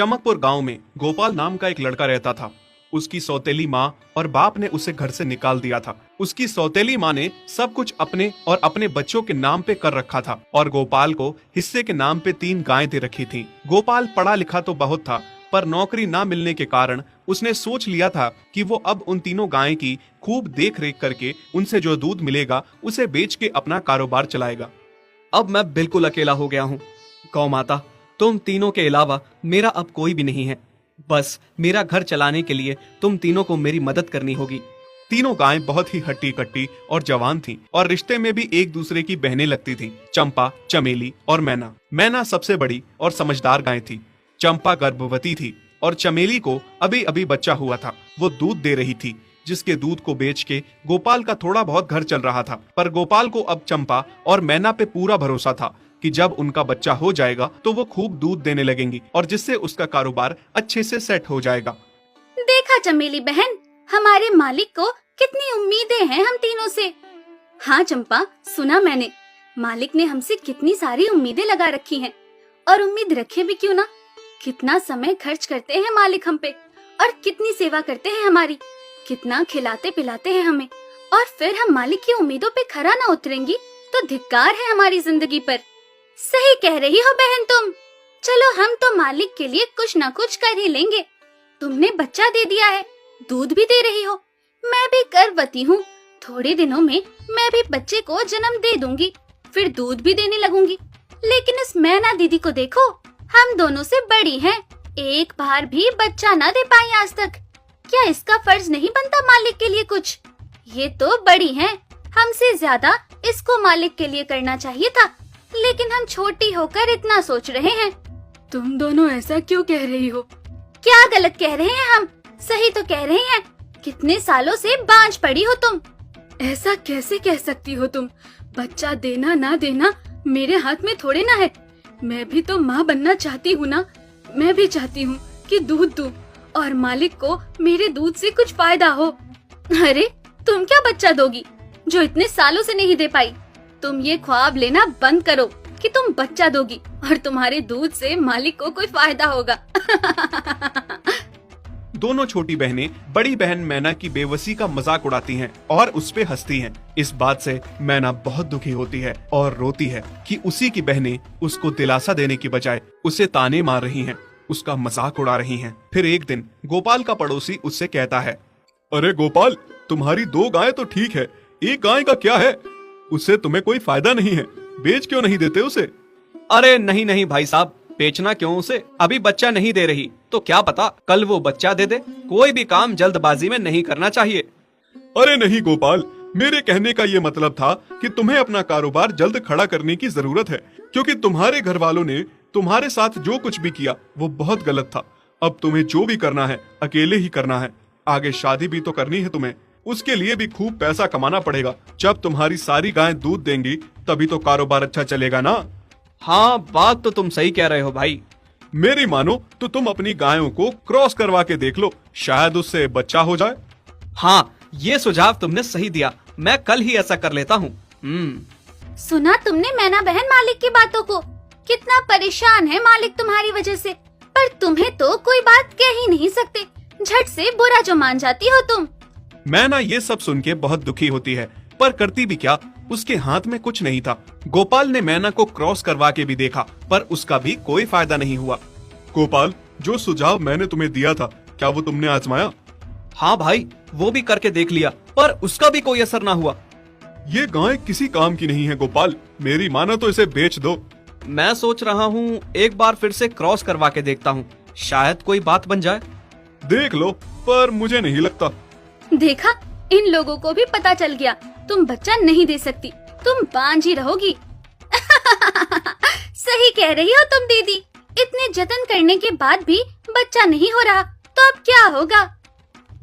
चमकपुर गांव में गोपाल नाम का एक लड़का रहता था। उसकी सौतेली माँ और बाप ने उसे घर से निकाल दिया था। उसकी सौतेली माँ ने सब कुछ अपने और अपने बच्चों के नाम पे कर रखा था और गोपाल को हिस्से के नाम पे 3 गायें दे रखी थी। गोपाल पढ़ा लिखा तो बहुत था, पर नौकरी ना मिलने के कारण उसने सोच लिया था कि वो अब उन तीनों गायें की खूब देख रेख करके उनसे जो दूध मिलेगा उसे बेच के अपना कारोबार चलाएगा। अब मैं बिल्कुल अकेला हो गया हूँ। गौ माता, तुम तीनों के अलावा मेरा अब कोई भी नहीं है। बस मेरा घर चलाने के लिए तुम तीनों को मेरी मदद करनी होगी। तीनों गायें बहुत ही हट्टी कट्टी और जवान थीं और रिश्ते में भी एक दूसरे की बहनें लगती थीं। चंपा, चमेली और मैना। मैना सबसे बड़ी और समझदार गाय थी। चंपा गर्भवती थी और चमेली को अभी अभी बच्चा हुआ था। वो दूध दे रही थी, जिसके दूध को बेच के गोपाल का थोड़ा बहुत घर चल रहा था। पर गोपाल को अब चंपा और मैना पे पूरा भरोसा था कि जब उनका बच्चा हो जाएगा तो वो खूब दूध देने लगेंगी और जिससे उसका कारोबार अच्छे से सेट हो जाएगा। देखा चमेली बहन, हमारे मालिक को कितनी उम्मीदें हैं हम तीनों से। हाँ चंपा, सुना मैंने, मालिक ने हमसे कितनी सारी उम्मीदें लगा रखी हैं। और उम्मीद रखे भी क्यों ना, कितना समय खर्च करते हैं मालिक हम पे और कितनी सेवा करते हैं हमारी, कितना खिलाते पिलाते हैं हमें। और फिर हम मालिक की उम्मीदों पे खरा ना उतरेंगी तो धिक्कार है हमारी जिंदगी पर। सही कह रही हो बहन तुम। चलो हम तो मालिक के लिए कुछ ना कुछ कर ही लेंगे। तुमने बच्चा दे दिया है, दूध भी दे रही हो, मैं भी गर्भवती हूँ। थोड़े दिनों में मैं भी बच्चे को जन्म दे दूंगी, फिर दूध भी देने लगूंगी। लेकिन इस मैना दीदी को देखो, हम दोनों से बड़ी हैं, एक बार भी बच्चा ना दे पाई आज तक। क्या इसका फर्ज नहीं बनता मालिक के लिए कुछ? ये तो बड़ी हैं, हमसे ज्यादा इसको मालिक के लिए करना चाहिए था, लेकिन हम छोटी होकर इतना सोच रहे हैं। तुम दोनों ऐसा क्यों कह रही हो? क्या गलत कह रहे हैं हम? सही तो कह रहे हैं। कितने सालों से बांझ पड़ी हो तुम। ऐसा कैसे कह सकती हो तुम? बच्चा देना ना देना मेरे हाथ में थोड़े ना है। मैं भी तो माँ बनना चाहती हूँ ना। मैं भी चाहती हूँ कि दूध दूँ और मालिक को मेरे दूध से कुछ फायदा हो। अरे तुम क्या बच्चा दोगी जो इतने सालों से नहीं दे पाई? तुम ये ख्वाब लेना बंद करो कि तुम बच्चा दोगी और तुम्हारे दूध से मालिक को कोई फायदा होगा। दोनों छोटी बहनें बड़ी बहन मैना की बेबसी का मजाक उड़ाती हैं और उस पे हंसती हैं। इस बात से मैना बहुत दुखी होती है और रोती है कि उसी की बहनें उसको दिलासा देने की बजाय उसे ताने मार रही हैं, उसका मजाक उड़ा रही हैं। फिर एक दिन गोपाल का पड़ोसी उससे कहता है, अरे गोपाल, तुम्हारी 2 गायें तो ठीक है, एक गाय का क्या है? उससे तुम्हें कोई फायदा नहीं है, बेच क्यों नहीं देते उसे? अरे नहीं नहीं भाई साहब, बेचना क्यों उसे? अभी बच्चा नहीं दे रही तो क्या पता कल वो बच्चा दे दे। कोई भी काम जल्दबाजी में नहीं करना चाहिए। अरे नहीं गोपाल, मेरे कहने का ये मतलब था कि तुम्हें अपना कारोबार जल्द खड़ा करने की जरूरत है, क्योंकि तुम्हारे घर वालों ने तुम्हारे साथ जो कुछ भी किया वो बहुत गलत था। अब तुम्हें जो भी करना है अकेले ही करना है। आगे शादी भी तो करनी है तुम्हें, उसके लिए भी खूब पैसा कमाना पड़ेगा। जब तुम्हारी सारी गायें दूध देंगी तभी तो कारोबार अच्छा चलेगा ना। हाँ, बात तो तुम सही कह रहे हो भाई। मेरी मानो तो तुम अपनी गायों को क्रॉस करवा के देख लो, शायद उससे बच्चा हो जाए। हाँ, ये सुझाव तुमने सही दिया, मैं कल ही ऐसा कर लेता हूँ। सुना तुमने मैना बहन मालिक की बातों को? कितना परेशान है मालिक तुम्हारी वजह से, पर तुम्हें तो कोई बात कह ही नहीं सकते। झट से बुरा जो मान जाती हो तुम। मैना ये सब सुन के बहुत दुखी होती है, पर करती भी क्या, उसके हाथ में कुछ नहीं था। गोपाल ने मैना को क्रॉस करवा के भी देखा, पर उसका भी कोई फायदा नहीं हुआ। गोपाल, जो सुझाव मैंने तुम्हें दिया था, क्या वो तुमने आजमाया? हाँ भाई, वो भी करके देख लिया, पर उसका भी कोई असर ना हुआ। ये गाय किसी काम की नहीं है गोपाल, मेरी मानो तो इसे बेच दो। मैं सोच रहा हूँ एक बार फिर से क्रॉस करवा के देखता हूँ, शायद कोई बात बन जाए। देख लो, पर मुझे नहीं लगता। देखा, इन लोगों को भी पता चल गया, तुम बच्चा नहीं दे सकती, तुम बांझ ही रहोगी। सही कह रही हो तुम दीदी, इतने जतन करने के बाद भी बच्चा नहीं हो रहा तो अब क्या होगा?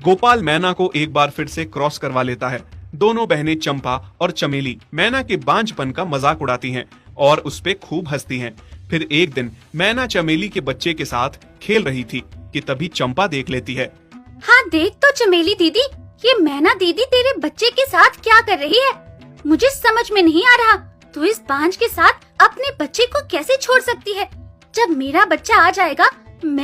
गोपाल मैना को एक बार फिर से क्रॉस करवा लेता है। दोनों बहनें चंपा और चमेली मैना के बांझपन का मजाक उड़ाती हैं और उस पे खूब हंसती हैं। फिर एक दिन मैना चमेली के बच्चे के साथ खेल रही थी कि तभी चंपा देख लेती है। हाँ देख तो चमेली दीदी, ये मैना दीदी तेरे बच्चे के साथ क्या कर रही है? मुझे समझ में नहीं आ रहा, तू इस बांझ के साथ अपने बच्चे को कैसे छोड़ सकती है? जब मेरा बच्चा आ जाएगा